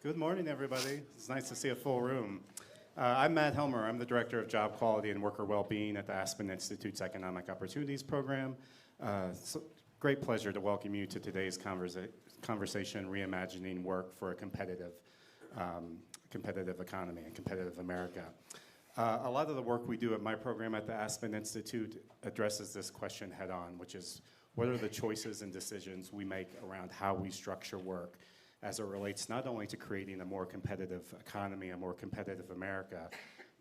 Good morning, everybody. It's nice to see a full room. I'm Matt Helmer. I'm the Director of Job Quality and Worker Wellbeing at the Aspen Institute's Economic Opportunities Program. Great pleasure to welcome you to today's conversation, Reimagining Work for a Competitive Economy and Competitive America. A lot of the work we do at my program at the Aspen Institute addresses this question head on, which is what are the choices and decisions we make around how we structure work as it relates not only to creating a more competitive economy, a more competitive America,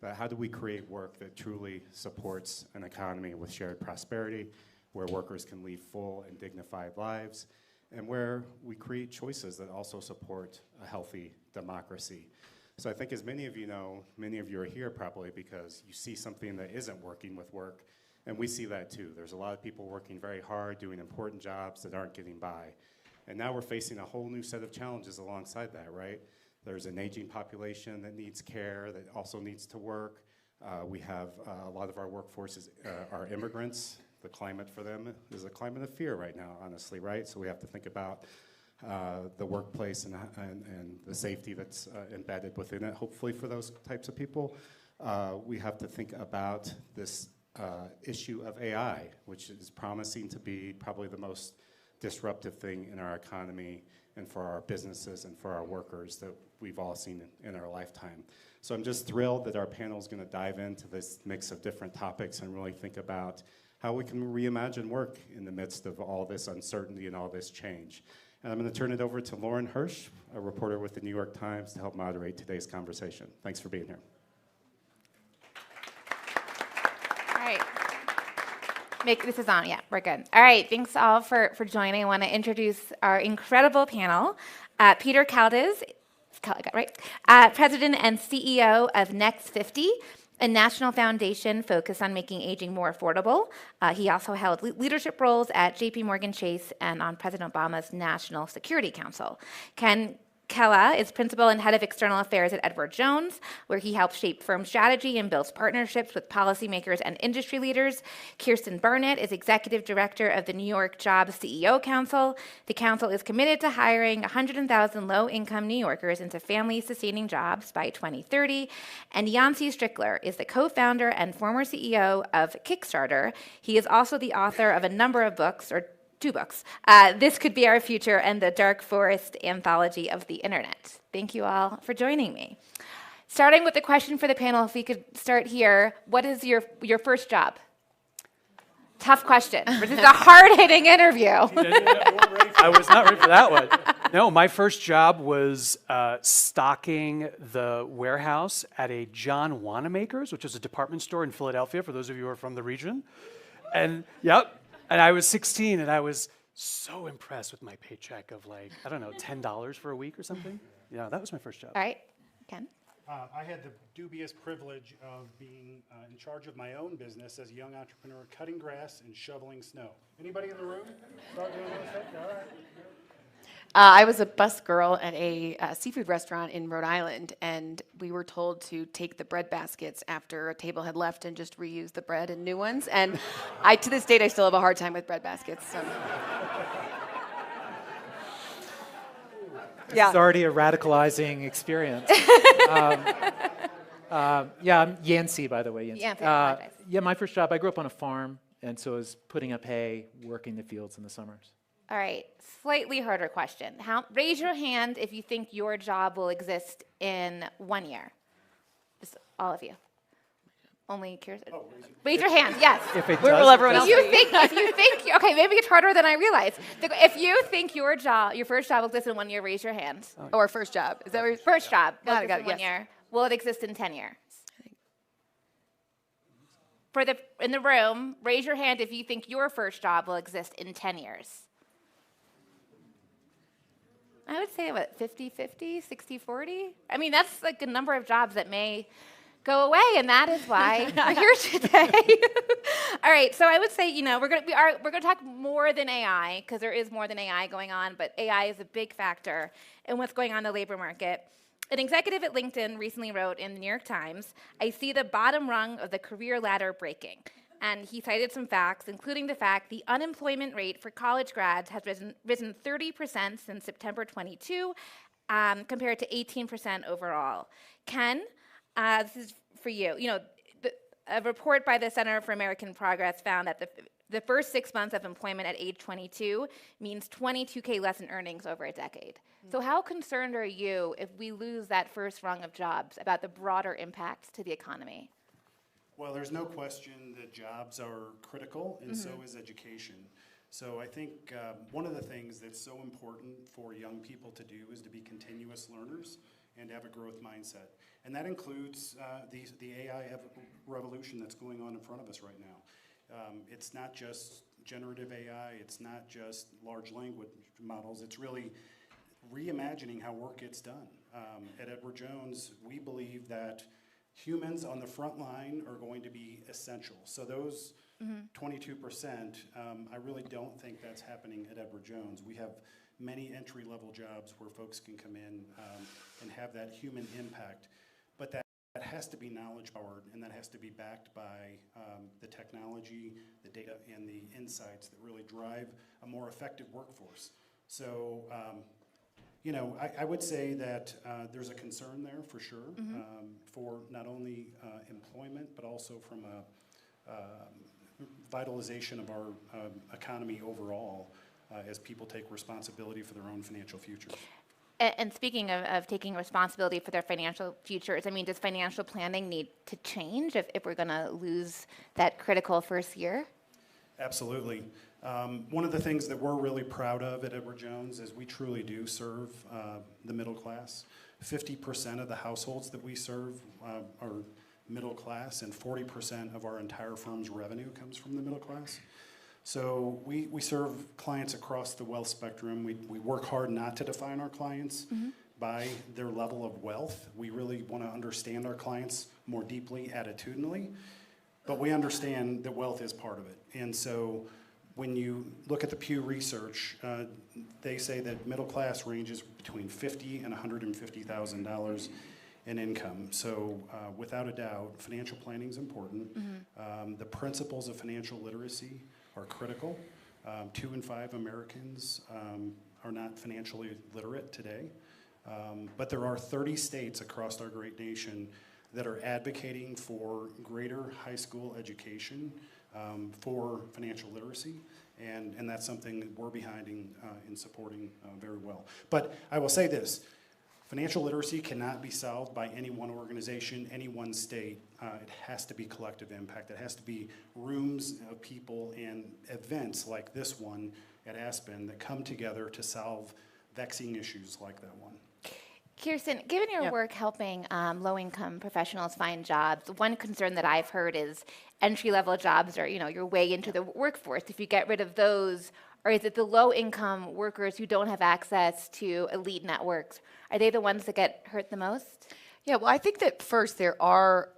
but how do we create work that truly supports an economy with shared prosperity, where workers can lead full and dignified lives, and where we create choices that also support a healthy democracy. So I think as many of you know, many of you are here probably because you see something that isn't working with work, and we see that too. There's a lot of people working very hard, doing important jobs that aren't getting by. And now we're facing a whole new set of challenges alongside that, right? There's an aging population that needs care, that also needs to work. We have a lot of our workforce are immigrants. The climate for them is a climate of fear right now, honestly, right? So we have to think about the workplace and the safety that's embedded within it, hopefully for those types of people. We have to think about this issue of AI, which is promising to be probably the most disruptive thing in our economy and for our businesses and for our workers that we've all seen in our lifetime. So I'm just thrilled that our panel is going to dive into this mix of different topics and really think about how we can reimagine work in the midst of all this uncertainty and all this change. And I'm going to turn it over to Lauren Hirsch, a reporter with the New York Times, to help moderate today's conversation. Thanks for being here. All right. This is on, yeah, we're good. All right, thanks all for joining. I want to introduce our incredible panel. Peter Caldas, right? President and CEO of Next 50, a national foundation focused on making aging more affordable. He also held leadership roles at JP Morgan Chase and on President Obama's National Security Council. Ken Kella is principal and head of external affairs at Edward Jones, where he helps shape firm strategy and builds partnerships with policymakers and industry leaders. Kirsten Burnett is executive director of the New York Jobs CEO Council. The council is committed to hiring 100,000 low-income New Yorkers into family-sustaining jobs by 2030. And Yancey Strickler is the co-founder and former CEO of Kickstarter. He is also the author of a number of books, or 2 books, This Could Be Our Future and The Dark Forest Anthology of the Internet. Thank you all for joining me. Starting with the question for the panel, if we could start here, what is your first job? Tough question. This is a hard-hitting interview. I was not ready for that one. No, my first job was stocking the warehouse at a John Wanamaker's, which is a department store in Philadelphia, for those of you who are from the region. And, yep. And I was 16, and I was so impressed with my paycheck of like, I don't know, $10 for a week or something. Yeah, that was my first job. All right, Ken? I had the dubious privilege of being in charge of my own business as a young entrepreneur, cutting grass and shoveling snow. Anybody in the room start doing those things? All right. I was a bus girl at a seafood restaurant in Rhode Island, and we were told to take the bread baskets after a table had left and just reuse the bread in new ones. And to this date, I still have a hard time with bread baskets. So. This is already a radicalizing experience. I'm Yancey, by the way. Yancey. Yeah, my first job, I grew up on a farm, and so I was putting up hay, working the fields in the summers. All right, slightly harder question. Raise your hand if you think your job will exist in 1 year. Just all of you. Only Kirsten. Oh, raise your hand. Yes. Where will everyone else be? If you think, okay, maybe it's harder than I realized. If you think your first job will exist in 1 year, raise your hand. Oh, our first job. Is that your first job? Got it. In 1 year. Will it exist in 10 years? In the room, raise your hand if you think your first job will exist in 10 years. I would say about 50-50, 60-40. I mean, that's like a number of jobs that may go away, and that is why we're here today. All right, so I would say, we're going to talk more than AI, because there is more than AI going on, but AI is a big factor in what's going on in the labor market. An executive at LinkedIn recently wrote in the New York Times, "I see the bottom rung of the career ladder breaking." And he cited some facts, including the fact the unemployment rate for college grads has risen 30% since September 22, compared to 18% overall. Ken, this is for you. You know, a report by the Center for American Progress found that the first 6 months of employment at age 22 means 22K less in earnings over a decade. So how concerned are you if we lose that first rung of jobs about the broader impacts to the economy? Well, there's no question that jobs are critical, and so is education. So I think one of the things that's so important for young people to do is to be continuous learners and have a growth mindset. And that includes the AI revolution that's going on in front of us right now. It's not just generative AI, it's not just large language models, it's really reimagining how work gets done. At Edward Jones, we believe that humans on the front line are going to be essential. So those 22%, I really don't think that's happening at Edward Jones. We have many entry-level jobs where folks can come in and have that human impact. But that has to be knowledge-powered, and that has to be backed by the technology, the data, and the insights that really drive a more effective workforce. So, you know, I would say that there's a concern there for sure, for not only employment, but also from a vitalization of our economy overall as people take responsibility for their own financial futures. And speaking of taking responsibility for their financial futures, I mean, does financial planning need to change if we're going to lose that critical first year? Absolutely. One of the things that we're really proud of at Edward Jones is we truly do serve the middle class. 50% of the households that we serve are middle class, and 40% of our entire firm's revenue comes from the middle class. So we serve clients across the wealth spectrum. We work hard not to define our clients by their level of wealth. We really want to understand our clients more deeply attitudinally, but we understand that wealth is part of it. And so when you look at the Pew Research, they say that middle class ranges between $50,000 and $150,000 in income. So without a doubt, financial planning is important. The principles of financial literacy are critical. 2 in 5 Americans are not financially literate today. But there are 30 states across our great nation that are advocating for greater high school education for financial literacy. And that's something that we're behind in supporting very well. But I will say this. Financial literacy cannot be solved by any one organization, any one state. It has to be collective impact. It has to be rooms of people and events like this one at Aspen that come together to solve vexing issues like that one. Kirsten, given your work helping low-income professionals find jobs, one concern that I've heard is entry-level jobs are, you know, your way into the workforce. If you get rid of those, or is it the low-income workers who don't have access to elite networks? Are they the ones that get hurt the most? Yeah, well, I think that first there are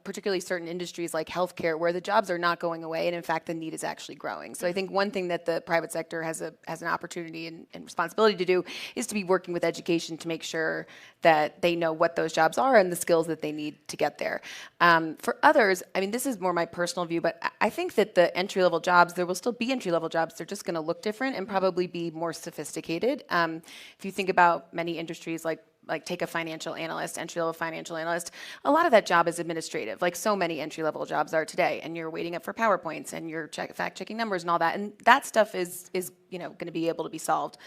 particularly certain industries like healthcare where the jobs are not going away, and in fact the need is actually growing. So I think one thing that the private sector has an opportunity and responsibility to do is to be working with education to make sure that they know what those jobs are and the skills that they need to get there. For others, I mean, this is more my personal view, but I think that the entry-level jobs, there will still be entry-level jobs, they're just going to look different and probably be more sophisticated. If you think about many industries like take a financial analyst, entry-level financial analyst, a lot of that job is administrative, like so many entry-level jobs are today, and you're waiting up for PowerPoints and you're fact-checking numbers and all that, and that stuff is you know, going to be able to be solved,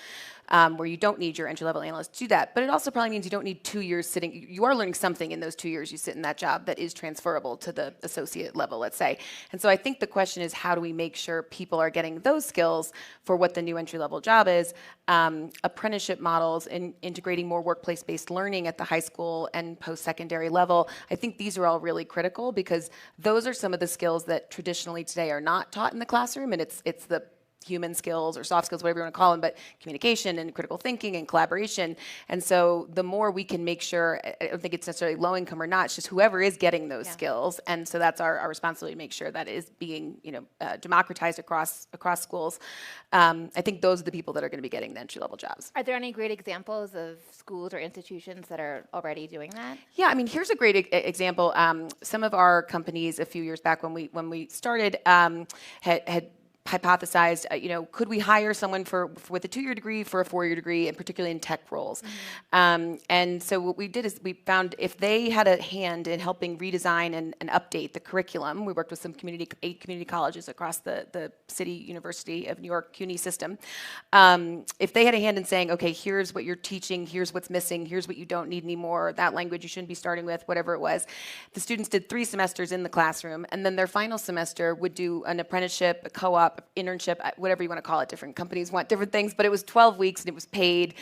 where you don't need your entry-level analyst to do that. But it also probably means you don't need 2 years sitting. You are learning something in those 2 years you sit in that job that is transferable to the associate level, let's say. And so I think the question is, how do we make sure people are getting those skills for what the new entry-level job is? Apprenticeship models and integrating more workplace-based learning at the high school and post-secondary level. I think these are all really critical because those are some of the skills that traditionally today are not taught in the classroom, and it's the human skills or soft skills, whatever you want to call them, but communication and critical thinking and collaboration. And so the more we can make sure, I don't think it's necessarily low income or not, it's just whoever is getting those skills. And so that's our responsibility to make sure that is being, you know, democratized across schools. I think those are the people that are going to be getting the entry-level jobs. Are there any great examples of schools or institutions that are already doing that? Yeah, I mean, here's a great example. Some of our companies a few years back when we started had hypothesized, could we hire someone with a 2-year degree for a 4-year degree, and particularly in tech roles? And so what we did is we found if they had a hand in helping redesign and update the curriculum, we worked with some 8 community colleges across the City University of New York CUNY system. If they had a hand in saying, okay, here's what you're teaching, here's what's missing, here's what you don't need anymore, that language you shouldn't be starting with, whatever it was, the students did 3 semesters in the classroom, and then their final semester would do an apprenticeship, a co-op, internship, whatever you want to call it. Different companies want different things, but it was 12 weeks and it was paid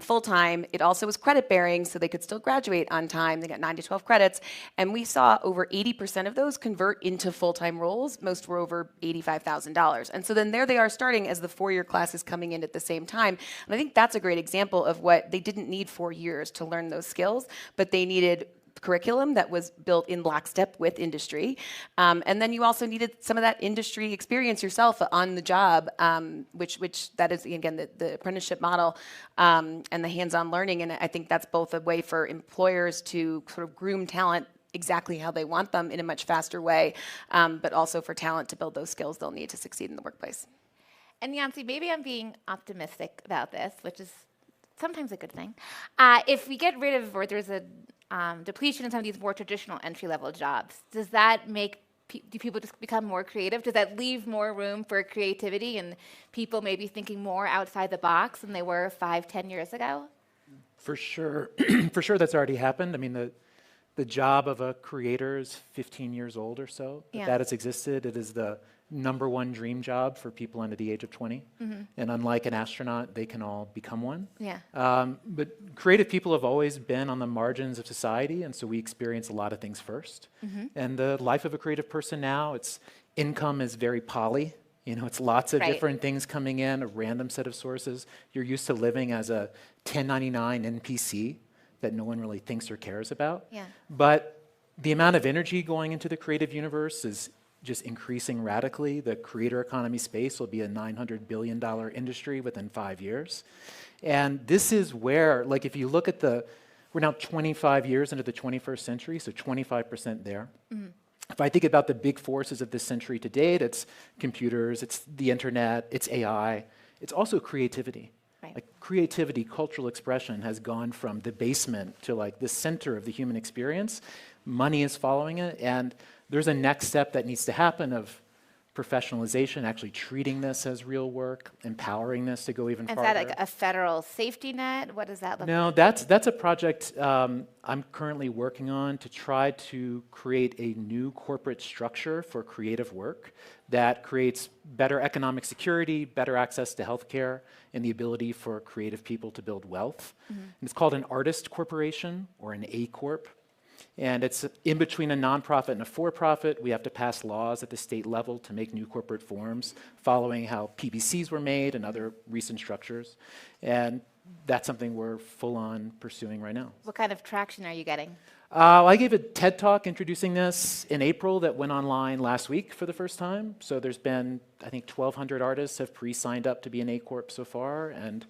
full-time. It also was credit-bearing, so they could still graduate on time. They got 9 to 12 credits, and we saw over 80% of those convert into full-time roles. Most were over $85,000. And so then there they are starting as the 4-year classes coming in at the same time. And I think that's a great example of what they didn't need 4 years to learn those skills, but they needed curriculum that was built in lockstep with industry. And then you also needed some of that industry experience yourself on the job, which that is, again, the apprenticeship model and the hands-on learning. And I think that's both a way for employers to sort of groom talent exactly how they want them in a much faster way, but also for talent to build those skills they'll need to succeed in the workplace. And Yancy, maybe I'm being optimistic about this, which is sometimes a good thing. If we get rid of, or there's a depletion in some of these more traditional entry-level jobs, does that make do people just become more creative? Does that leave more room for creativity and people maybe thinking more outside the box than they were 5-10 years ago? For sure. For sure that's already happened. I mean, the job of a creator is 15 years old or so. Yeah. That has existed. It is the #1 dream job for people under the age of 20. And unlike an astronaut, they can all become one. Yeah. But creative people have always been on the margins of society, and so we experience a lot of things first. And the life of a creative person now, its income is very poly. It's lots of different things coming in, a random set of sources. You're used to living as a 1099 NPC that no one really thinks or cares about. Yeah. But the amount of energy going into the creative universe is just increasing radically. The creator economy space will be a $900 billion industry within 5 years. And this is where, like, if you look at we're now 25 years into the 21st century, so 25% there. If I think about the big forces of this century to date, it's computers, it's the internet, it's AI, it's also creativity. Right. Like creativity, cultural expression has gone from the basement to like the center of the human experience. Money is following it, and there's a next step that needs to happen of professionalization, actually treating this as real work, empowering this to go even farther. Is that like a federal safety net? What does that look No, like? that's a project I'm currently working on to try to create a new corporate structure for creative work that creates better economic security, better access to healthcare, and the ability for creative people to build wealth. And it's called an artist corporation or an A Corp. And it's in between a nonprofit and a for-profit. We have to pass laws at the state level to make new corporate forms, following how PBCs were made and other recent structures. And that's something we're full on pursuing right now. What kind of traction are you getting? I gave a TED Talk introducing this in April that went online last week for the first time. So there's been, I think, 1,200 artists have pre-signed up to be an A Corp so far, and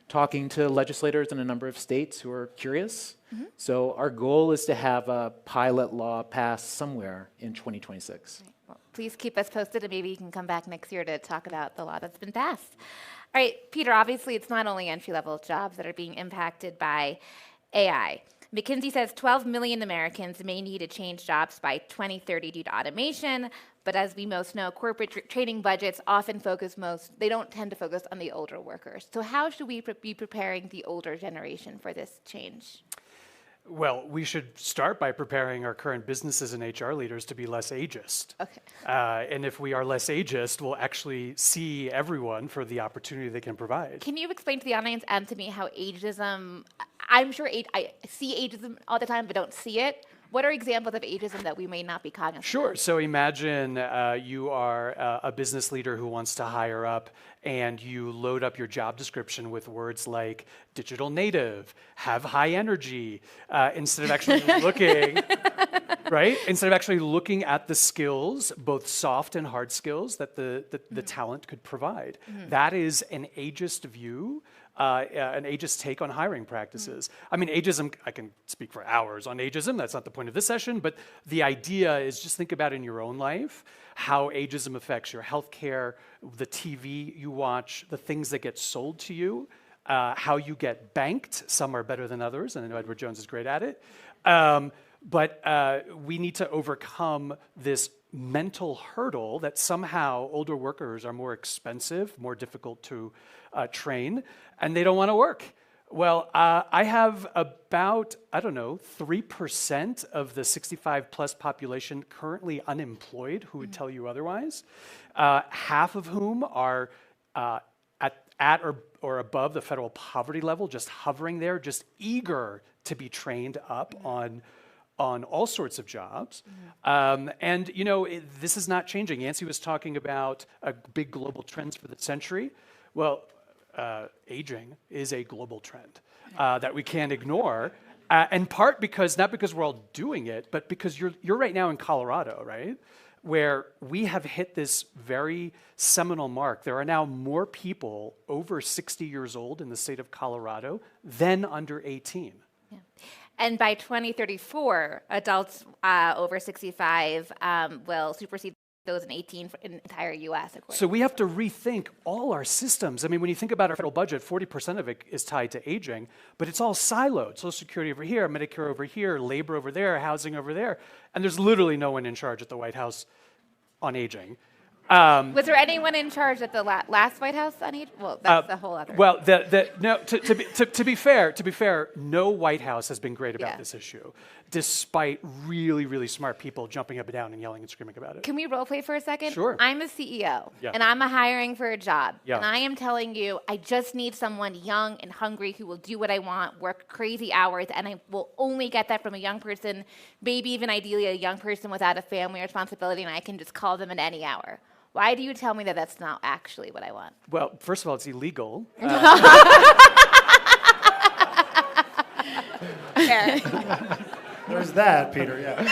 talking to legislators in a number of states who are curious. So our goal is to have a pilot law passed somewhere in 2026. Right. Well, please keep us posted, and maybe you can come back next year to talk about the law that's been passed. All right, Peter, obviously it's not only entry-level jobs that are being impacted by AI. McKinsey says 12 million Americans may need to change jobs by 2030 due to automation, but as we most know, corporate training budgets often they don't tend to focus on the older workers. So how should we be preparing the older generation for this change? Well, we should start by preparing our current businesses and HR leaders to be less ageist. Okay. And if we are less ageist, we'll actually see everyone for the opportunity they can provide. Can you explain to the audience and to me how ageism, I'm sure I see ageism all the time, but don't see it. What are examples of ageism that we may not be cognizant of? Sure. So imagine you are a business leader who wants to hire up, and you load up your job description with words like digital native, have high energy, instead of actually looking right? Instead of actually looking at the skills, both soft and hard skills that the talent could provide. That is an ageist view, an ageist take on hiring practices. I mean, ageism, I can speak for hours on ageism, that's not the point of this session, but the idea is just think about in your own life how ageism affects your healthcare, the TV you watch, the things that get sold to you, how you get banked. Some are better than others, and I know Edward Jones is great at it. But we need to overcome this mental hurdle that somehow older workers are more expensive, more difficult to train, and they don't want to work. Well, I have about, 3% of the 65 plus population currently unemployed who would tell you otherwise, half of whom are at or above the federal poverty level, just hovering there, just eager to be trained up on all sorts of jobs. And this is not changing. Yancy was talking about big global trends for the century. Well, aging is a global trend that we can't ignore, in part because, not because we're all doing it, but because you're right now in Colorado, right? Where we have hit this very seminal mark. There are now more people over 60 years old in the state of Colorado than under 18. Yeah. And by 2034, adults over 65 will supersede those in 18 in the entire U.S. So we have to rethink all our systems. I mean, when you think about our federal budget, 40% of it is tied to aging, but it's all siloed. Social Security over here, Medicare over here, labor over there, housing over there, and there's literally no one in charge at the White House on aging. Was there anyone in charge at the last White House on age? Well, that's the whole other. Well, no. To be fair, no White House has been great about this issue, despite really, really smart people jumping up and down and yelling and screaming about it. Can we role play for a second? Sure. I'm a CEO, and I'm hiring for a job, and I am telling you, I just need someone young and hungry who will do what I want, work crazy hours, and I will only get that from a young person, maybe even ideally a young person without a family responsibility, and I can just call them at any hour. Why do you tell me that that's not actually what I want? Well, first of all, it's illegal. There's that, Peter, yeah.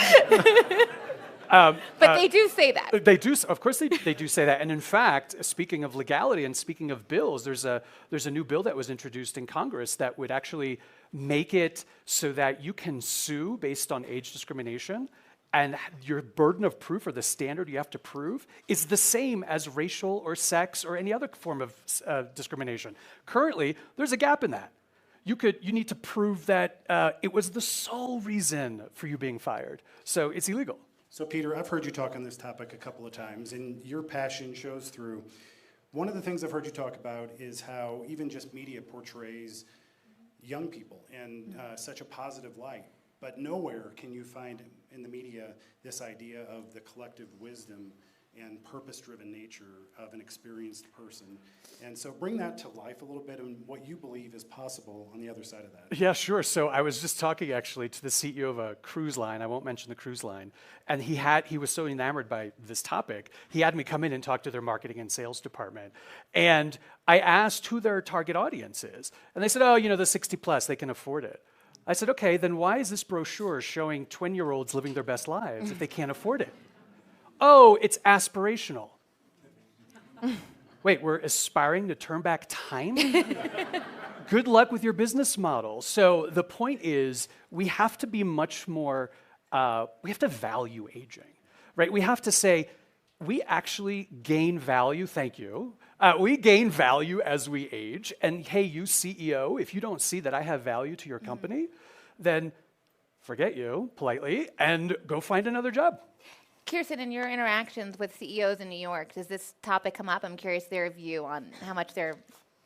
But they do say that. They do, of course they do say that. And in fact, speaking of legality and speaking of bills, there's a new bill that was introduced in Congress that would actually make it so that you can sue based on age discrimination, and your burden of proof or the standard you have to prove is the same as racial or sex or any other form of discrimination. Currently, there's a gap in that. You need to prove that it was the sole reason for you being fired. So it's illegal. So Peter, I've heard you talk on this topic a couple of times, and your passion shows through. One of the things I've heard you talk about is how even just media portrays young people in such a positive light. But nowhere can you find in the media this idea of the collective wisdom and purpose-driven nature of an experienced person. And so bring that to life a little bit and what you believe is possible on the other side of that. Yeah, sure. So I was just talking actually to the CEO of a cruise line. I won't mention the cruise line. And he was so enamored by this topic, he had me come in and talk to their marketing and sales department. And I asked who their target audience is. And they said, the 60 plus, they can afford it. I said, okay, then why is this brochure showing 20-year-olds living their best lives if they can't afford it? Oh, it's aspirational. Wait, we're aspiring to turn back time? Good luck with your business model. So the point is, we have to be much more, we have to value aging, right? We have to say, we actually gain value, thank you. We gain value as we age, and hey, you CEO, if you don't see that I have value to your company, then forget you, politely, and go find another job. Kirsten, in your interactions with CEOs in New York, does this topic come up? I'm curious their view on how much they're...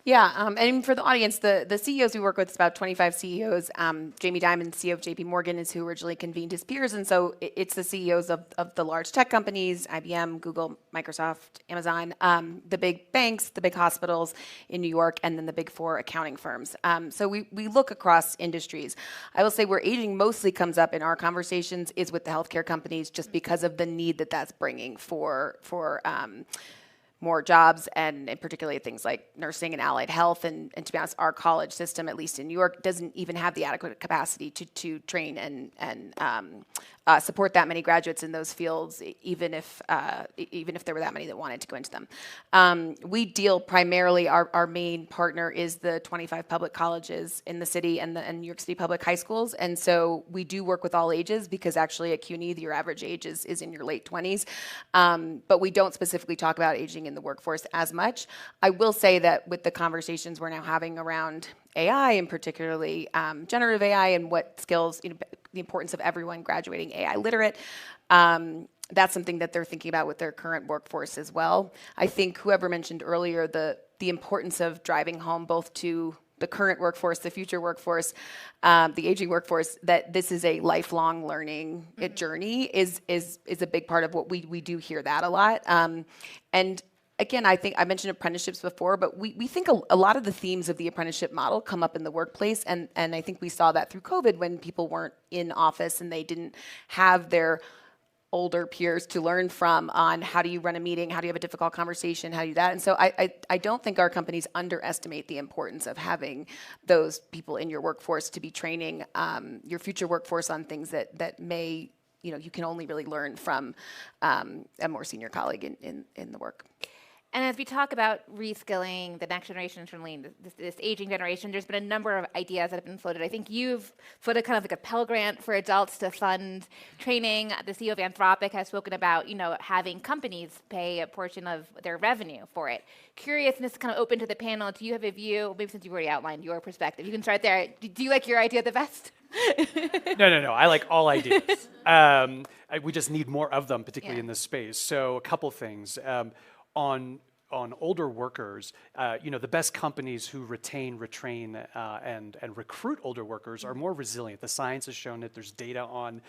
Yeah, and for the audience, the CEOs we work with, it's about 25 CEOs. Jamie Dimon, CEO of JP Morgan, is who originally convened his peers, and so it's the CEOs of the large tech companies, IBM, Google, Microsoft, Amazon, the big banks, the big hospitals in New York, and then the big four accounting firms. So we look across industries. I will say where aging mostly comes up in our conversations is with the healthcare companies, just because of the need that that's bringing for more jobs, and particularly things like nursing and allied health. And to be honest, our college system, at least in New York, doesn't even have the adequate capacity to train and support that many graduates in those fields, even if there were that many that wanted to go into them. We deal primarily, our main partner is the 25 public colleges in the city and New York City public high schools. And so we do work with all ages, because actually at CUNY, your average age is in your late 20s. But we don't specifically talk about aging in the workforce as much. I will say that with the conversations we're now having around AI, and particularly generative AI, and what skills, the importance of everyone graduating AI literate, that's something that they're thinking about with their current workforce as well. I think whoever mentioned earlier the importance of driving home both to the current workforce, the future workforce, the aging workforce, that this is a lifelong learning journey is a big part of what we do hear that a lot. And again, I think I mentioned apprenticeships before, but we think a lot of the themes of the apprenticeship model come up in the workplace, and I think we saw that through COVID when people weren't in office and they didn't have their older peers to learn from on how do you run a meeting, how do you have a difficult conversation, how do you do that. And so I don't think our companies underestimate the importance of having those people in your workforce to be training your future workforce on things that may, you can only really learn from a more senior colleague in the work. And as we talk about reskilling the next generation, certainly this aging generation, there's been a number of ideas that have been floated. I think you've floated kind of like a Pell Grant for adults to fund training. The CEO of Anthropic has spoken about, having companies pay a portion of their revenue for it. Curious, and this is kind of open to the panel, do you have a view, maybe since you've already outlined your perspective, you can start there. Do you like your idea the best? No. I like all ideas. We just need more of them, particularly in this space. So a couple things. On older workers, the best companies who retain, retrain, and recruit older workers are more resilient. The science has shown it. There's data on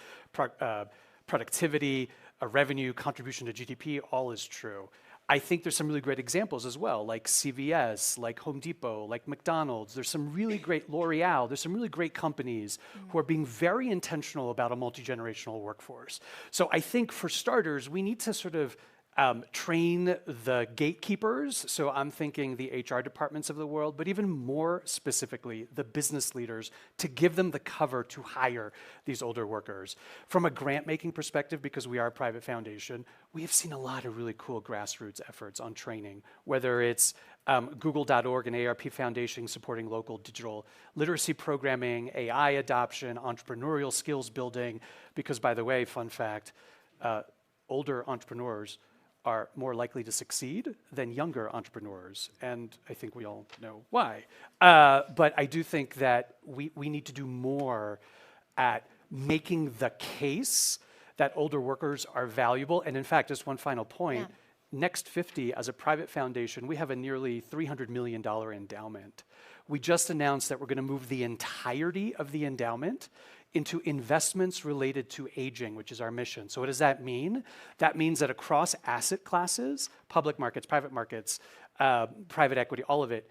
productivity, revenue, contribution to GDP, all is true. I think there's some really great examples as well, like CVS, like Home Depot, like McDonald's. There's some really great L'Oreal. There's some really great companies who are being very intentional about a multi-generational workforce. So I think for starters, we need to sort of train the gatekeepers, so I'm thinking the HR departments of the world, but even more specifically, the business leaders, to give them the cover to hire these older workers. From a grant-making perspective, because we are a private foundation, we have seen a lot of really cool grassroots efforts on training, whether it's Google.org and ARP Foundation supporting local digital literacy programming, AI adoption, entrepreneurial skills building, because by the way, fun fact, older entrepreneurs are more likely to succeed than younger entrepreneurs, and I think we all know why. But I do think that we need to do more at making the case that older workers are valuable. And in fact, just one final point, Next 50, as a private foundation, we have a nearly $300 million endowment. We just announced that we're going to move the entirety of the endowment into investments related to aging, which is our mission. So what does that mean? That means that across asset classes, public markets, private equity, all of it,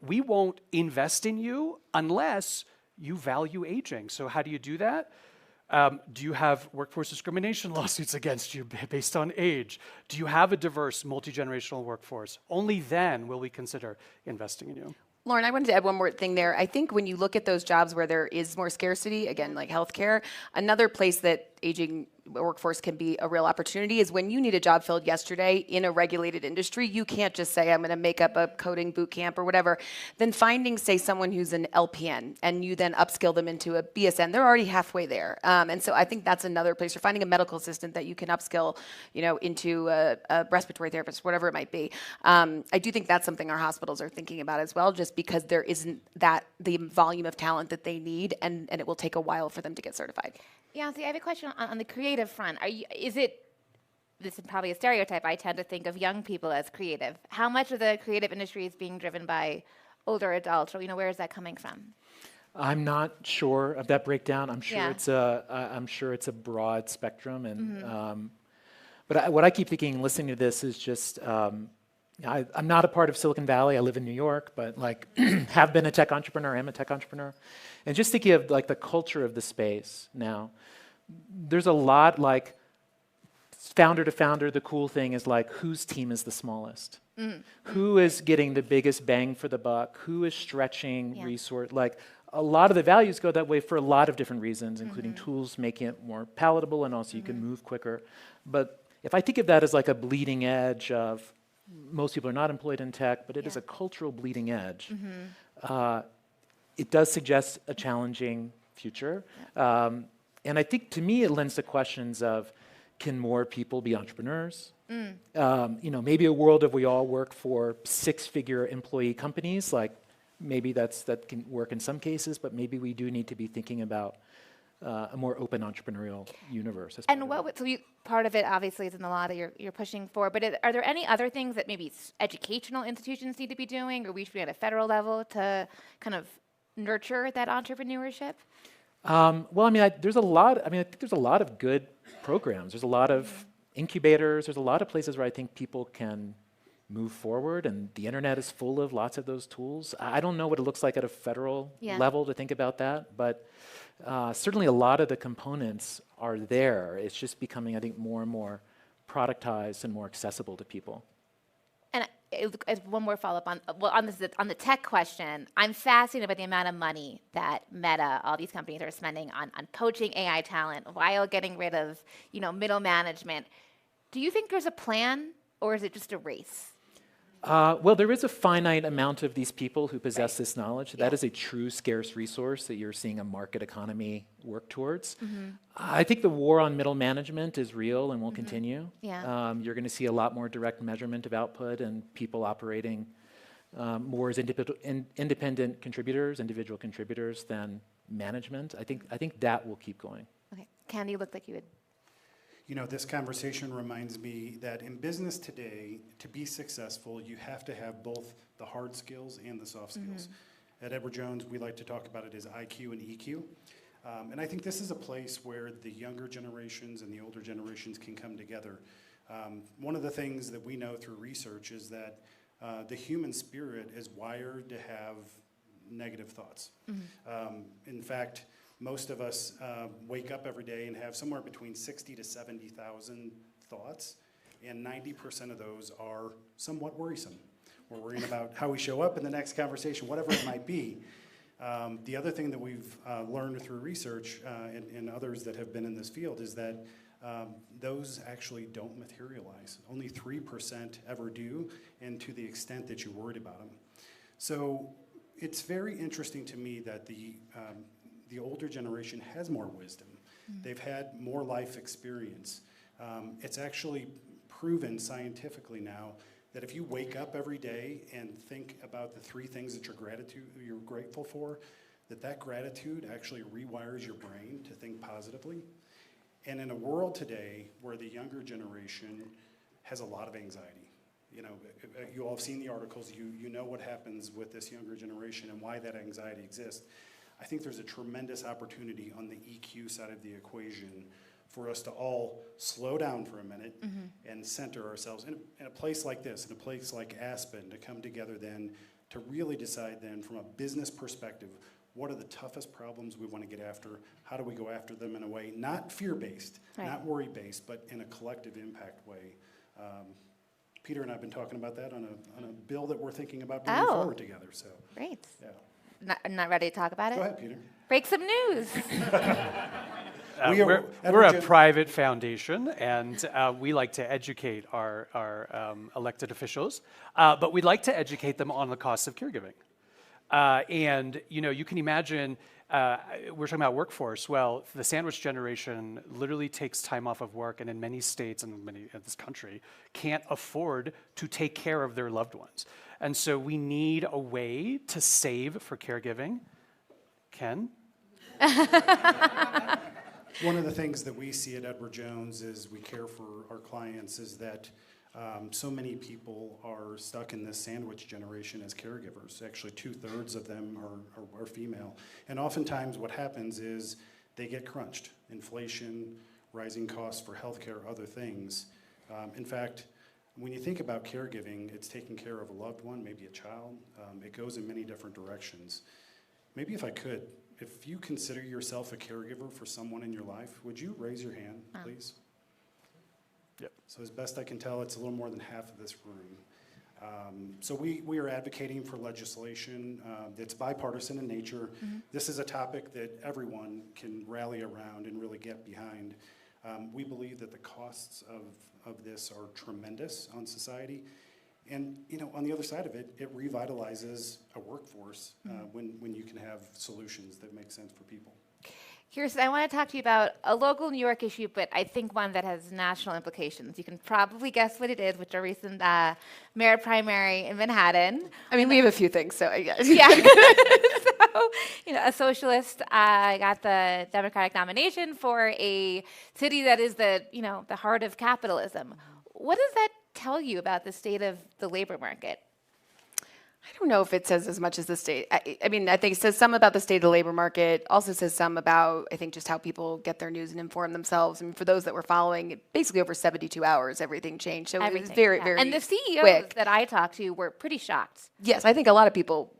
we won't invest in you unless you value aging. So how do you do that? Do you have workforce discrimination lawsuits against you based on age? Do you have a diverse, multi-generational workforce? Only then will we consider investing in you. Lauren, I wanted to add one more thing there. I think when you look at those jobs where there is more scarcity, again, like healthcare, another place that aging workforce can be a real opportunity is when you need a job filled yesterday in a regulated industry. You can't just say, I'm going to make up a coding boot camp or whatever. Then finding, say, someone who's an LPN and you then upskill them into a BSN, they're already halfway there. And so I think that's another place. You're finding a medical assistant that you can upskill, into a respiratory therapist, whatever it might be. I do think that's something our hospitals are thinking about as well, just because there isn't the volume of talent that they need, and it will take a while for them to get certified. Yeah, see, I have a question on the creative front. This is probably a stereotype, I tend to think of young people as creative. How much of the creative industry is being driven by older adults, or where is that coming from? I'm not sure of that breakdown. I'm sure it's a broad spectrum, and but what I keep thinking, listening to this, is just I'm not a part of Silicon Valley. I live in New York, but have been a tech entrepreneur. Am a tech entrepreneur, and just thinking of the culture of the space now. There's a lot founder to founder, the cool thing is like, whose team is the smallest? Who is getting the biggest bang for the buck? Who is stretching resource? Like, a lot of the values go that way for a lot of different reasons, including tools making it more palatable, and also you can move quicker. But if I think of that as like a bleeding edge of, most people are not employed in tech, but it is a cultural bleeding edge. It does suggest a challenging future. And I think, to me, it lends to questions of, can more people be entrepreneurs? Maybe a world of we all work for 6-figure employee companies, like maybe that can work in some cases, but maybe we do need to be thinking about a more open entrepreneurial universe. And part of it obviously is in the law that you're pushing for, but are there any other things that maybe educational institutions need to be doing, or we should be at a federal level to kind of nurture that entrepreneurship? Well, I mean, there's a lot. I think there's a lot of good programs. There's a lot of incubators. There's a lot of places where I think people can move forward, and the internet is full of lots of those tools. I don't know what it looks like at a federal level to think about that, but certainly a lot of the components are there. It's just becoming, I think, more and more productized and more accessible to people. And as one more follow-up on the tech question, I'm fascinated by the amount of money that Meta, all these companies are spending on poaching AI talent while getting rid of, middle management. Do you think there's a plan, or is it just a race? Well, there is a finite amount of these people who possess this knowledge. That is a true scarce resource that you're seeing a market economy work towards. I think the war on middle management is real and will continue. You're going to see a lot more direct measurement of output and people operating more as independent contributors, individual contributors, than management. I think that will keep going. Okay, Candy, you looked like you would. This conversation reminds me that in business today, to be successful, you have to have both the hard skills and the soft skills. At Edward Jones, we like to talk about it as IQ and EQ. And I think this is a place where the younger generations and the older generations can come together. One of the things that we know through research is that the human spirit is wired to have negative thoughts. In fact, most of us wake up every day and have somewhere between 60 to 70,000 thoughts, and 90% of those are somewhat worrisome. We're worrying about how we show up in the next conversation, whatever it might be. The other thing that we've learned through research and others that have been in this field is that those actually don't materialize. Only 3% ever do, and to the extent that you're worried about them. So it's very interesting to me that the older generation has more wisdom. They've had more life experience. It's actually proven scientifically now that if you wake up every day and think about the 3 things that you're grateful for, that gratitude actually rewires your brain to think positively. And in a world today where the younger generation has a lot of anxiety, you all have seen the articles, you know what happens with this younger generation and why that anxiety exists. I think there's a tremendous opportunity on the EQ side of the equation for us to all slow down for a minute and center ourselves in a place like this, in a place like Aspen, to come together then to really decide then from a business perspective, what are the toughest problems we want to get after? How do we go after them in a way, not fear-based, not worry-based, but in a collective impact way? Peter and I have been talking about that on a bill that we're thinking about bringing forward together. So Great. Yeah. Not ready to talk about it? Go ahead, Peter. Break some news. We're a private foundation, and we like to educate our elected officials, but we'd like to educate them on the costs of caregiving. And you can imagine, we're talking about workforce. Well, the sandwich generation literally takes time off of work, and in many states and many of this country can't afford to take care of their loved ones. And so we need a way to save for caregiving. Ken? One of the things that we see at Edward Jones is we care for our clients is that so many people are stuck in this sandwich generation as caregivers. Actually, 2/3 of them are female. And oftentimes what happens is they get crunched. Inflation, rising costs for healthcare, other things. In fact, when you think about caregiving, it's taking care of a loved one, maybe a child. It goes in many different directions. Maybe if you consider yourself a caregiver for someone in your life, would you raise your hand, please? Yep. So as best I can tell, it's a little more than half of this room. So we are advocating for legislation that's bipartisan in nature. This is a topic that everyone can rally around and really get behind. We believe that the costs of this are tremendous on society. And on the other side of it, it revitalizes a workforce when you can have solutions that make sense for people. Kirsten, I want to talk to you about a local New York issue, but I think one that has national implications. You can probably guess what it is, which are recent mayor primary in Manhattan. I mean, we have a few things, so I guess. Yeah. So, a socialist got the Democratic nomination for a city that is the heart of capitalism. What does that tell you about the state of the labor market? I don't know if it says as much as the state. I mean, I think it says some about the state of the labor market. Also says some about, I think, just how people get their news and inform themselves. I mean, for those that were following, basically over 72 hours, everything changed. So it was very, very And the CEOs quick. that I talked to were pretty shocked. Yes, I think a lot of people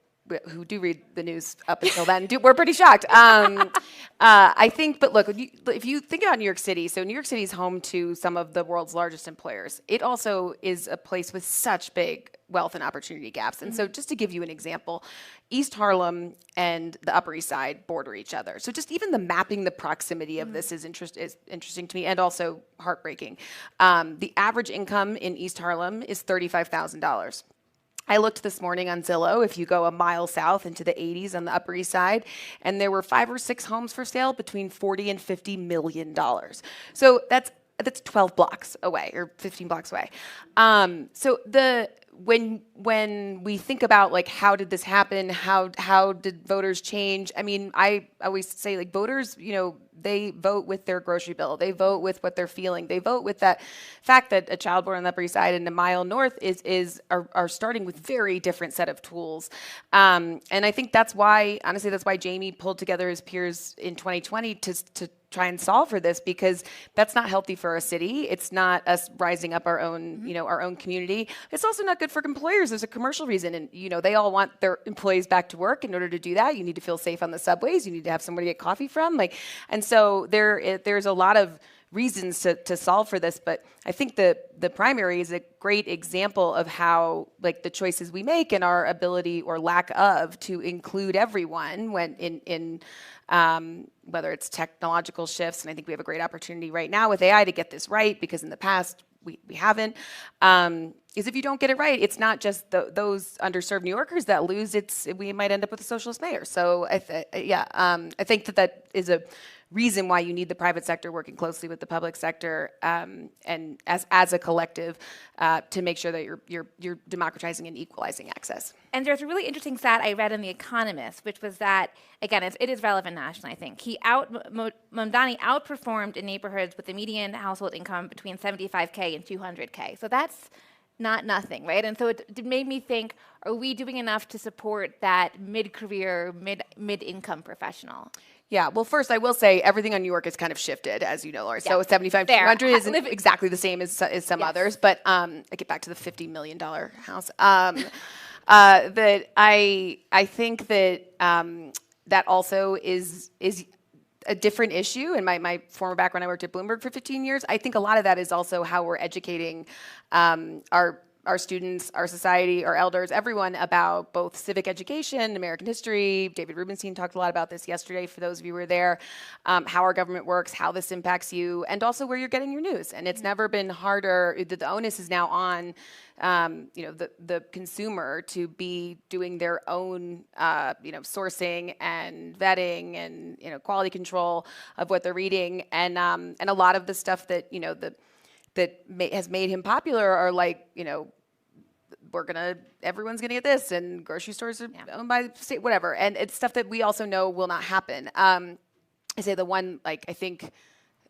who do read the news up until then were pretty shocked. I think, but look, if you think about New York City, so New York City is home to some of the world's largest employers. It also is a place with such big wealth and opportunity gaps. And so just to give you an example, East Harlem and the Upper East Side border each other. So just even the mapping, the proximity of this is interesting to me and also heartbreaking. The average income in East Harlem is $35,000. I looked this morning on Zillow, if you go a mile south into the 80s on the Upper East Side, and there were 5 or 6 homes for sale between $40 and $50 million. So that's 12 blocks away or 15 blocks away. So when we think about like how did this happen, how did voters change? I mean, I always say like voters, they vote with their grocery bill. They vote with what they're feeling. They vote with that fact that a child born on the Upper East Side and a mile north are starting with very different set of tools. And I think that's why, honestly, that's why Jamie pulled together his peers in 2020 to try and solve for this, because that's not healthy for our city. It's not us rising up our own, our own community. It's also not good for employers. There's a commercial reason, and they all want their employees back to work. In order to do that, you need to feel safe on the subways. You need to have somebody to get coffee from. And so there's a lot of reasons to solve for this, but I think the primary is a great example of how the choices we make and our ability or lack of to include everyone when in whether it's technological shifts, and I think we have a great opportunity right now with AI to get this right, because in the past we haven't, is if you don't get it right, it's not just those underserved New Yorkers that lose, we might end up with a socialist mayor. So I think that is a reason why you need the private sector working closely with the public sector and as a collective to make sure that you're democratizing and equalizing access. And there's a really interesting stat I read in The Economist, which was that, again, it is relevant nationally, I think. Mamdani outperformed in neighborhoods with the median household income between $75K and $200K. So that's not nothing, right? And so it made me think, are we doing enough to support that mid-career, mid-income professional? Yeah, well, first I will say everything on New York is kind of shifted, as you know, Laura. So 75 to Fair. 200 isn't exactly the same as some others, but I get back to the $50 million house. That I think that that also is a different issue. In my former background, I worked at Bloomberg for 15 years. I think a lot of that is also how we're educating our students, our society, our elders, everyone about both civic education, American history. David Rubenstein talked a lot about this yesterday, for those of you who were there, how our government works, how this impacts you, and also where you're getting your news. And it's never been harder. The onus is now on the consumer to be doing their own sourcing and vetting and quality control of what they're reading. And a lot of the stuff that has made him popular are everyone's gonna get this, and grocery stores are owned by the state, whatever. And it's stuff that we also know will not happen. I say the one, I think,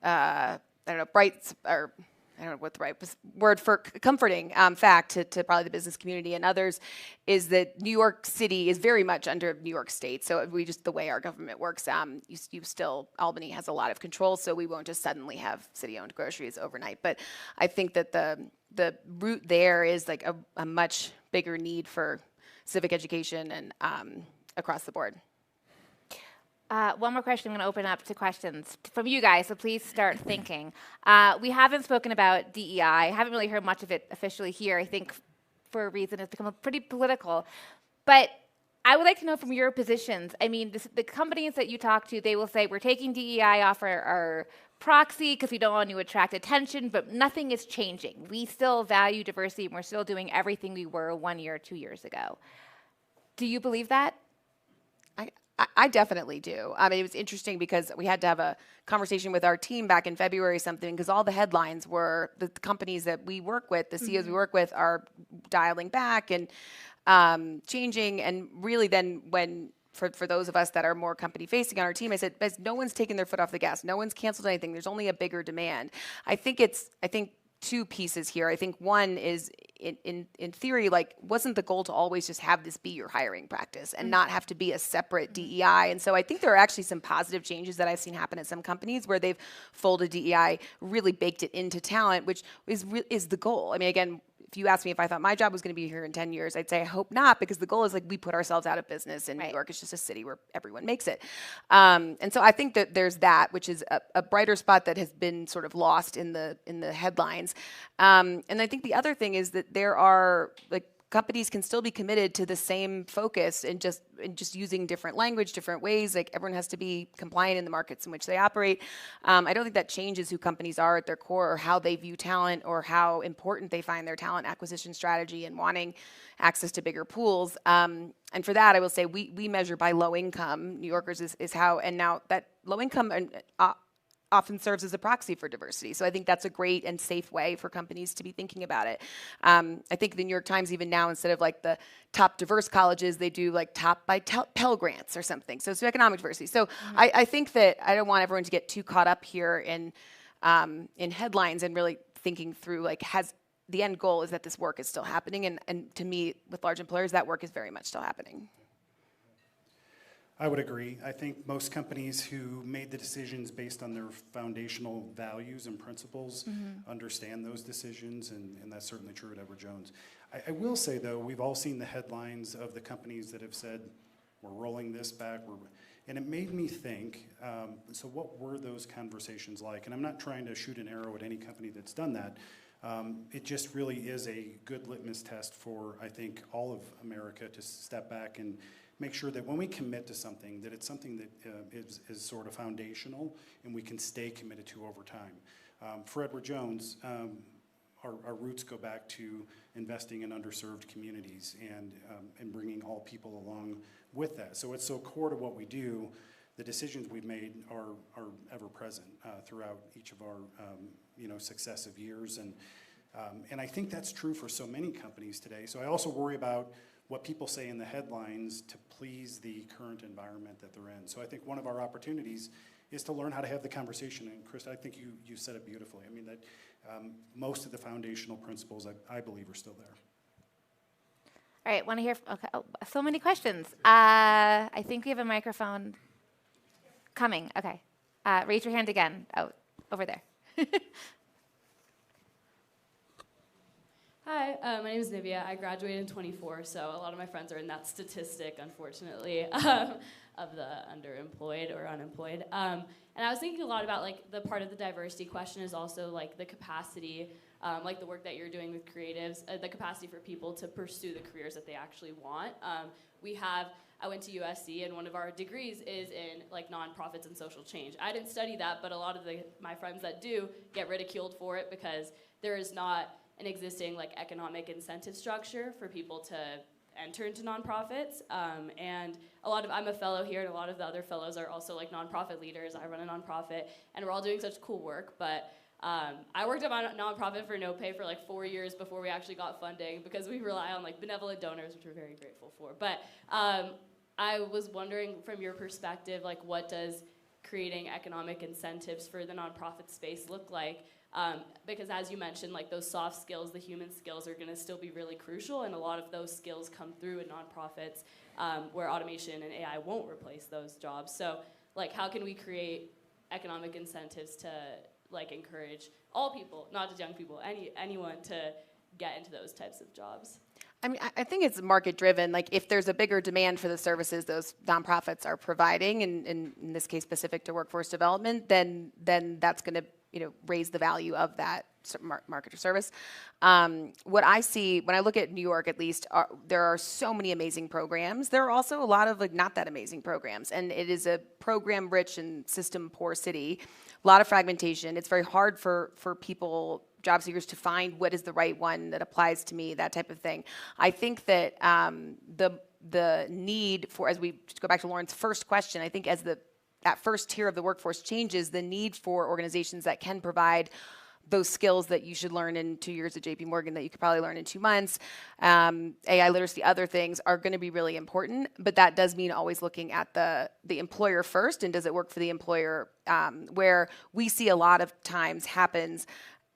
I don't know, bright, or I don't know what the right word for comforting fact to probably the business community and others is that New York City is very much under New York State. So the way our government works, Albany has a lot of control, so we won't just suddenly have city-owned groceries overnight. But I think that the root there is a much bigger need for civic education and across the board. One more question. I'm going to open up to questions from you guys, so please start thinking. We haven't spoken about DEI. I haven't really heard much of it officially here. I think for a reason it's become pretty political. But I would like to know from your positions. I mean, the companies that you talk to, they will say, we're taking DEI off our proxy because we don't want to attract attention, but nothing is changing. We still value diversity, and we're still doing everything we were 1 year, 2 years ago. Do you believe that? I definitely do. I mean, it was interesting because we had to have a conversation with our team back in February or something, because all the headlines were the companies that we work with, the CEOs we work with, are dialing back and changing. And really then when, for those of us that are more company facing on our team, I said, no one's taken their foot off the gas. No one's canceled anything. There's only a bigger demand. I think two pieces here. I think one is in theory, like, wasn't the goal to always just have this be your hiring practice and not have to be a separate DEI? And so I think there are actually some positive changes that I've seen happen at some companies where they've folded DEI, really baked it into talent, which is the goal. I mean, again, if you asked me if I thought my job was going to be here in 10 years, I'd say I hope not, because the goal is, like, we put ourselves out of business, and New York is just a city where everyone makes it. And so I think that there's that, which is a brighter spot that has been sort of lost in the headlines. And I think the other thing is that there are, like, companies can still be committed to the same focus and just using different language, different ways. Like, everyone has to be compliant in the markets in which they operate. I don't think that changes who companies are at their core, or how they view talent, or how important they find their talent acquisition strategy and wanting access to bigger pools. And for that, I will say we measure by low income. New Yorkers is how, and now that low income often serves as a proxy for diversity. So I think that's a great and safe way for companies to be thinking about it. I think the New York Times, even now, instead of like the top diverse colleges, they do like top by Pell Grants or something. So economic diversity. So I think that I don't want everyone to get too caught up here in headlines, and really thinking through, like, the end goal is that this work is still happening. And to me, with large employers, that work is very much still happening. I would agree. I think most companies who made the decisions based on their foundational values and principles understand those decisions, and that's certainly true at Edward Jones. I will say, though, we've all seen the headlines of the companies that have said, we're rolling this back, and it made me think, so what were those conversations like? And I'm not trying to shoot an arrow at any company that's done that. It just really is a good litmus test for, I think, all of America to step back and make sure that when we commit to something, that it's something that is sort of foundational and we can stay committed to over time. For Edward Jones, our roots go back to investing in underserved communities and bringing all people along with that. So it's so core to what we do. The decisions we've made are ever present throughout each of our successive years, and I think that's true for so many companies today. So I also worry about what people say in the headlines to please the current environment that they're in. So I think one of our opportunities is to learn how to have the conversation. And Chris, I think you said it beautifully. I mean, that most of the foundational principles, I believe, are still there. All right, want to hear? Okay, so many questions. I think we have a microphone coming. Okay, raise your hand again. Oh, over there. Hi, my name is Nivea. I graduated in 24, so a lot of my friends are in that statistic, unfortunately, of the underemployed or unemployed. And I was thinking a lot about, like, the part of the diversity question is also, like, the capacity, like the work that you're doing with creatives, the capacity for people to pursue the careers that they actually want. I went to USC, and one of our degrees is in, like, nonprofits and social change. I didn't study that, but a lot of my friends that do get ridiculed for it because there is not an existing, like, economic incentive structure for people to enter into nonprofits. And I'm a fellow here, and a lot of the other fellows are also, like, nonprofit leaders. I run a nonprofit, and we're all doing such cool work, but I worked at my nonprofit for no pay for like 4 years before we actually got funding, because we rely on, like, benevolent donors, which we're very grateful for. But I was wondering, from your perspective, like, what does creating economic incentives for the nonprofit space look like? Because as you mentioned, like, those soft skills, the human skills, are going to still be really crucial, and a lot of those skills come through in nonprofits where automation and AI won't replace those jobs. So, like, how can we create economic incentives to, like, encourage all people, not just young people, anyone to get into those types of jobs? I mean, I think it's market driven. Like if there's a bigger demand for the services those nonprofits are providing, and in this case specific to workforce development, then that's going to raise the value of that market or service. What I see when I look at New York, at least, there are so many amazing programs. There are also a lot of like not that amazing programs, and it is a program-rich and system-poor city. A lot of fragmentation. It's very hard for people, job seekers, to find what is the right one that applies to me, that type of thing. I think that the need for, as we go back to Lauren's first question, I think as that first tier of the workforce changes, the need for organizations that can provide those skills that you should learn in 2 years at JP Morgan that you could probably learn in 2 months, AI literacy, other things are going to be really important. But that does mean always looking at the employer first, and does it work for the employer? Where we see a lot of times happens,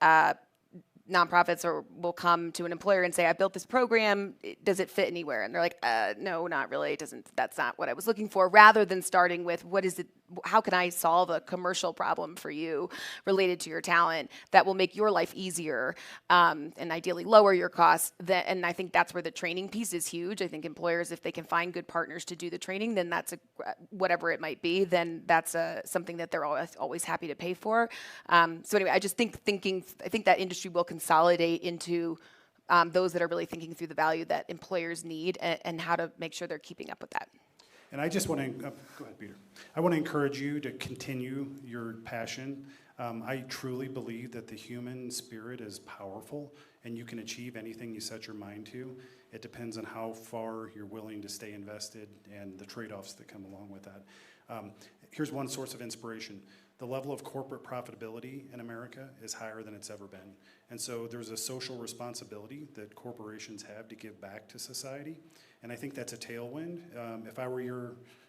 nonprofits will come to an employer and say, I built this program, does it fit anywhere? And they're like, no, not really, it doesn't, that's not what I was looking for, rather than starting with, what is it, how can I solve a commercial problem for you related to your talent that will make your life easier, and ideally lower your costs. And I think that's where the training piece is huge. I think employers, if they can find good partners to do the training, then that's whatever it might be, then that's something that they're always happy to pay for. So anyway, I just think that industry will consolidate into those that are really thinking through the value that employers need and how to make sure they're keeping up with that. And I just want to, go ahead, Peter. I want to encourage you to continue your passion. I truly believe that the human spirit is powerful, and you can achieve anything you set your mind to. It depends on how far you're willing to stay invested and the trade-offs that come along with that. Here's one source of inspiration. The level of corporate profitability in America is higher than it's ever been. And so there's a social responsibility that corporations have to give back to society. And I think that's a tailwind. If I were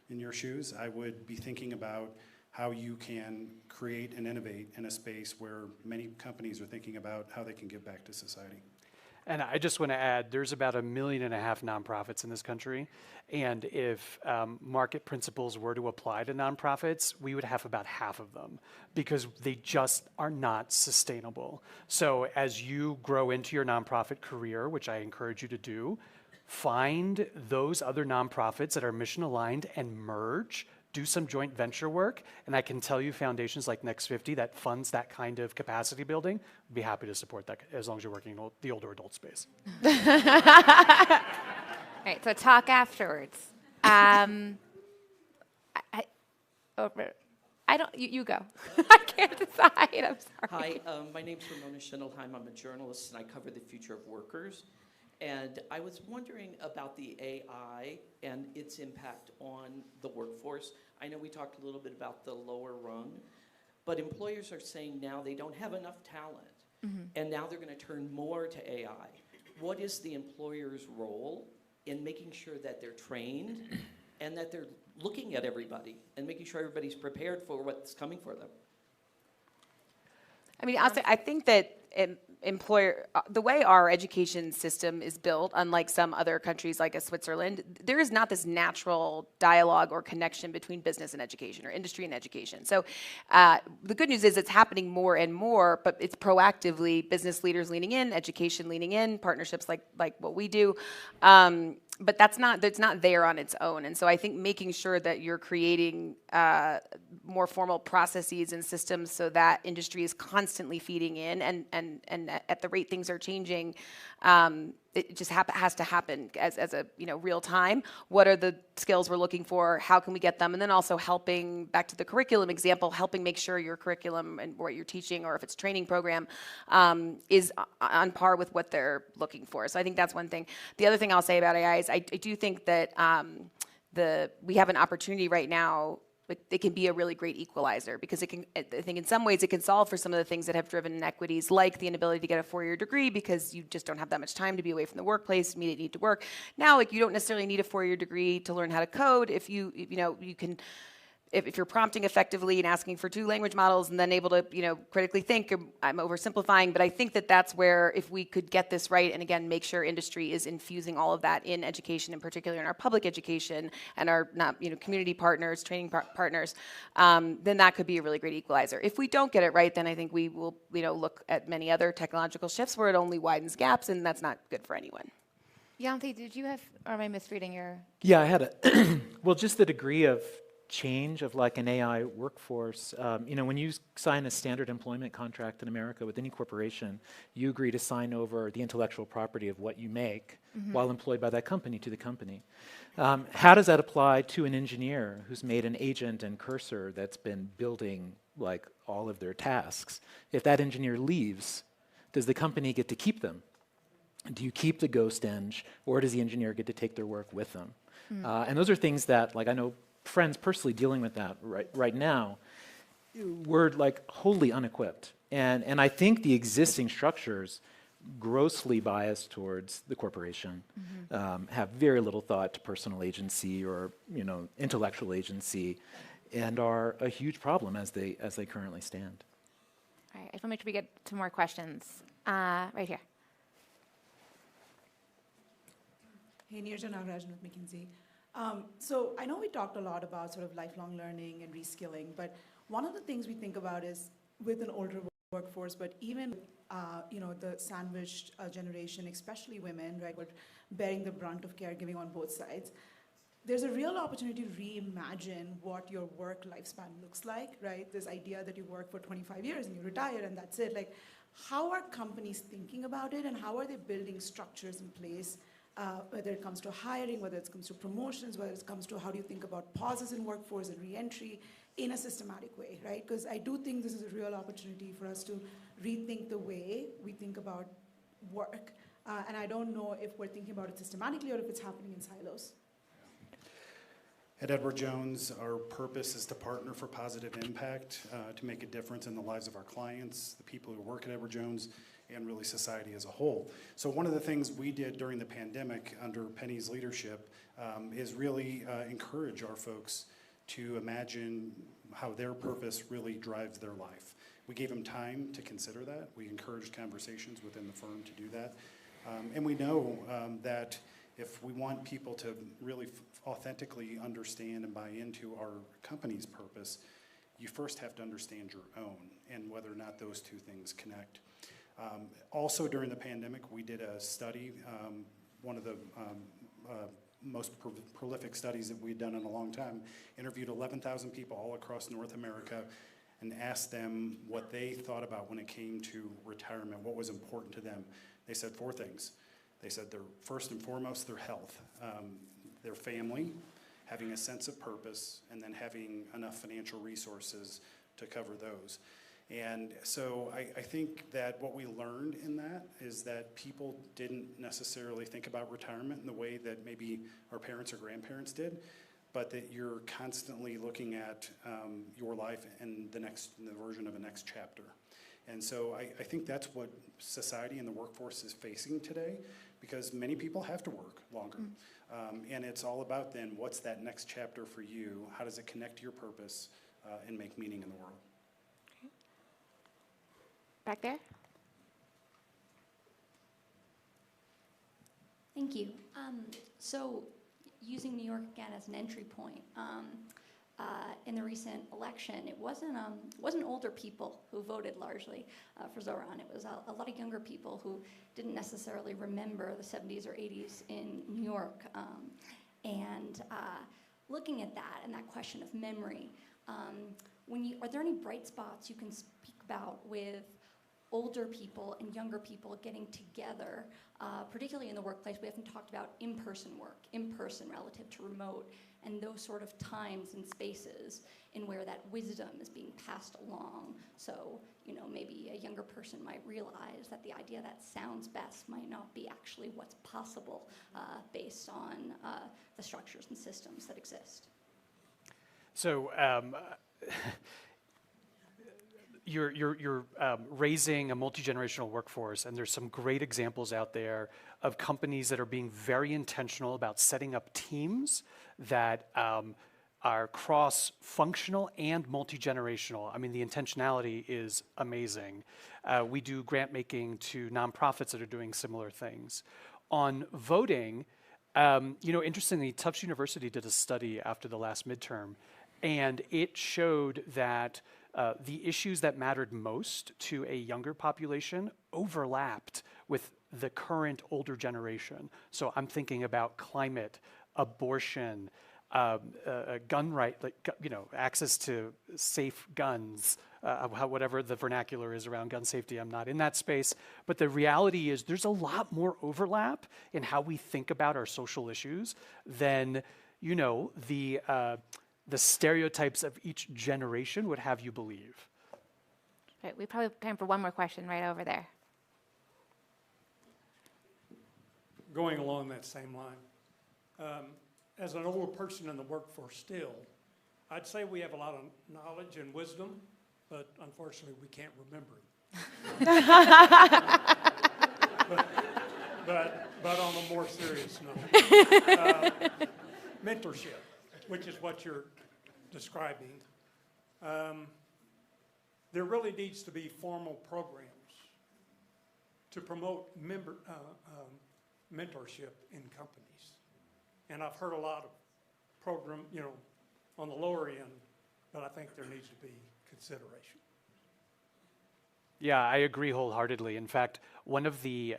in your shoes, I would be thinking about how you can create and innovate in a space where many companies are thinking about how they can give back to society. And I just want to add, there's about 1.5 million nonprofits in this country. And if market principles were to apply to nonprofits, we would have about half of them because they just are not sustainable. So as you grow into your nonprofit career, which I encourage you to do, find those other nonprofits that are mission aligned and merge, do some joint venture work, and I can tell you foundations like Next 50 that funds that kind of capacity building, would be happy to support that as long as you're working in the older adult space. All right, so talk afterwards. I don't, you go. I can't decide, I'm sorry. Hi, my name's Ramona Schindelheim. I'm a journalist, and I cover the future of workers. And I was wondering about the AI and its impact on the workforce. I know we talked a little bit about the lower rung, but employers are saying now they don't have enough talent, and now they're going to turn more to AI. What is the employer's role in making sure that they're trained and that they're looking at everybody and making sure everybody's prepared for what's coming for them? I mean, I think that the way our education system is built, unlike some other countries like Switzerland, there is not this natural dialogue or connection between business and education or industry and education. So the good news is it's happening more and more, but it's proactively business leaders leaning in, education leaning in, partnerships like what we do. But that's not there on its own. And so I think making sure that you're creating more formal processes and systems so that industry is constantly feeding in and at the rate things are changing, it just has to happen as a real time. What are the skills we're looking for? How can we get them? And then also helping, back to the curriculum example, helping make sure your curriculum and what you're teaching, or if it's training program, is on par with what they're looking for. So I think that's one thing. The other thing I'll say about AI is I do think that we have an opportunity right now. It can be a really great equalizer because I think in some ways it can solve for some of the things that have driven inequities, like the inability to get a 4-year degree because you just don't have that much time to be away from the workplace, immediate need to work. Now, like, you don't necessarily need a 4-year degree to learn how to code if you can. If you're prompting effectively and asking for 2 language models and then able to, critically think, I'm oversimplifying, but I think that that's where, if we could get this right, and again, make sure industry is infusing all of that in education, in particular in our public education and our community partners, training partners, then that could be a really great equalizer. If we don't get it right, then I think we will, look at many other technological shifts where it only widens gaps, and that's not good for anyone. Yanti, did you have, or am I misreading your? Yeah, I had a, well, just the degree of change of like an AI workforce. When you sign a standard employment contract in America with any corporation, you agree to sign over the intellectual property of what you make while employed by that company to the company. How does that apply to an engineer who's made an agent and cursor that's been building like all of their tasks? If that engineer leaves, does the company get to keep them? Do you keep the ghost eng, or does the engineer get to take their work with them? And those are things that, like, I know friends personally dealing with that right now. We're like wholly unequipped, and I think the existing structures grossly biased towards the corporation, have very little thought to personal agency or intellectual agency, and are a huge problem as they currently stand. All right, I just want to make sure we get to more questions. Right here. Hey, Nirja Nagarajan with McKinsey. So I know we talked a lot about sort of lifelong learning and reskilling, but one of the things we think about is with an older workforce, but even the sandwiched generation, especially women, right, bearing the brunt of caregiving on both sides. There's a real opportunity to reimagine what your work lifespan looks like, right? This idea that you work for 25 years and you retire and that's it. Like, how are companies thinking about it, and how are they building structures in place, whether it comes to hiring, whether it comes to promotions, whether it comes to how do you think about pauses in workforce and re-entry in a systematic way, right? Because I do think this is a real opportunity for us to rethink the way we think about work. And I don't know if we're thinking about it systematically or if it's happening in silos. At Edward Jones, our purpose is to partner for positive impact, to make a difference in the lives of our clients, the people who work at Edward Jones, and really society as a whole. So one of the things we did during the pandemic under Penny's leadership is really encourage our folks to imagine how their purpose really drives their life. We gave them time to consider that. We encouraged conversations within the firm to do that. And we know that if we want people to really authentically understand and buy into our company's purpose, you first have to understand your own and whether or not those two things connect. Also during the pandemic, we did a study, one of the most prolific studies that we'd done in a long time, interviewed 11,000 people all across North America and asked them what they thought about when it came to retirement, what was important to them. They said 4 things. They said their first and foremost, their health, their family, having a sense of purpose, and then having enough financial resources to cover those. And so I think that what we learned in that is that people didn't necessarily think about retirement in the way that maybe our parents or grandparents did, but that you're constantly looking at your life and the version of a next chapter. And so I think that's what society and the workforce is facing today, because many people have to work longer. And it's all about then what's that next chapter for you? How does it connect to your purpose and make meaning in the world? Back there. Thank you. So using New York again as an entry point, in the recent election, it wasn't older people who voted largely for Zoran. It was a lot of younger people who didn't necessarily remember the 70s or 80s in New York. And looking at that and that question of memory, are there any bright spots you can speak about with older people and younger people getting together, particularly in the workplace? We haven't talked about in-person work, in-person relative to remote, and those sort of times and spaces in where that wisdom is being passed along. So, maybe a younger person might realize that the idea that sounds best might not be actually what's possible based on the structures and systems that exist. So, You're raising a multi-generational workforce, and there's some great examples out there of companies that are being very intentional about setting up teams that are cross-functional and multi-generational. I mean, the intentionality is amazing. We do grant making to nonprofits that are doing similar things. On voting, interestingly, Tufts University did a study after the last midterm, and it showed that the issues that mattered most to a younger population overlapped with the current older generation. So I'm thinking about climate, abortion, gun right, access to safe guns, whatever the vernacular is around gun safety. I'm not in that space. But the reality is there's a lot more overlap in how we think about our social issues than, the stereotypes of each generation would have you believe. Right, we probably have time for one more question right over there. Going along that same line, as an older person in the workforce still, I'd say we have a lot of knowledge and wisdom, but unfortunately we can't remember it. but on a more serious note, mentorship, which is what you're describing, there really needs to be formal programs to promote mentorship in companies. And I've heard a lot of program, on the lower end, but I think there needs to be consideration. Yeah, I agree wholeheartedly. In fact, one of the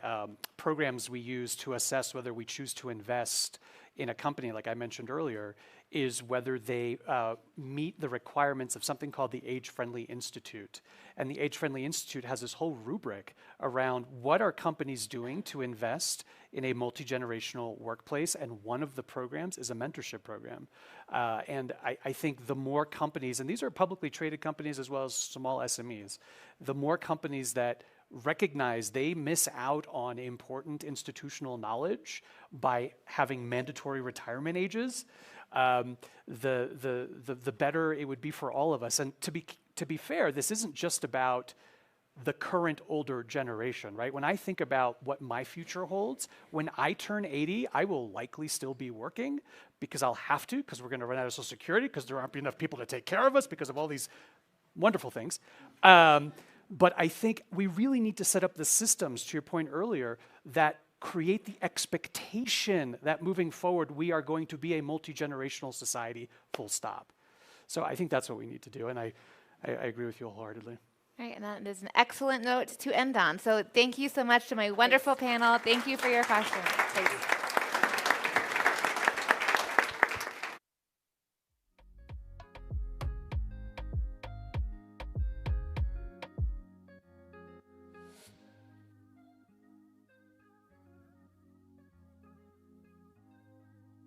programs we use to assess whether we choose to invest in a company, like I mentioned earlier, is whether they meet the requirements of something called the Age-Friendly Institute. And the Age-Friendly Institute has this whole rubric around what are companies doing to invest in a multi-generational workplace, and one of the programs is a mentorship program. And I think the more companies, and these are publicly traded companies as well as small SMEs, the more companies that recognize they miss out on important institutional knowledge by having mandatory retirement ages, the better it would be for all of us. And to be fair, this isn't just about the current older generation, right? When I think about what my future holds, when I turn 80, I will likely still be working because I'll have to, because we're going to run out of Social Security, because there aren't enough people to take care of us because of all these wonderful things. But I think we really need to set up the systems, to your point earlier, that create the expectation that moving forward, we are going to be a multi-generational society, full stop. So I think that's what we need to do, and I agree with you wholeheartedly. All right, and that is an excellent note to end on. So thank you so much to my wonderful panel. Thank you for your questions. Thanks.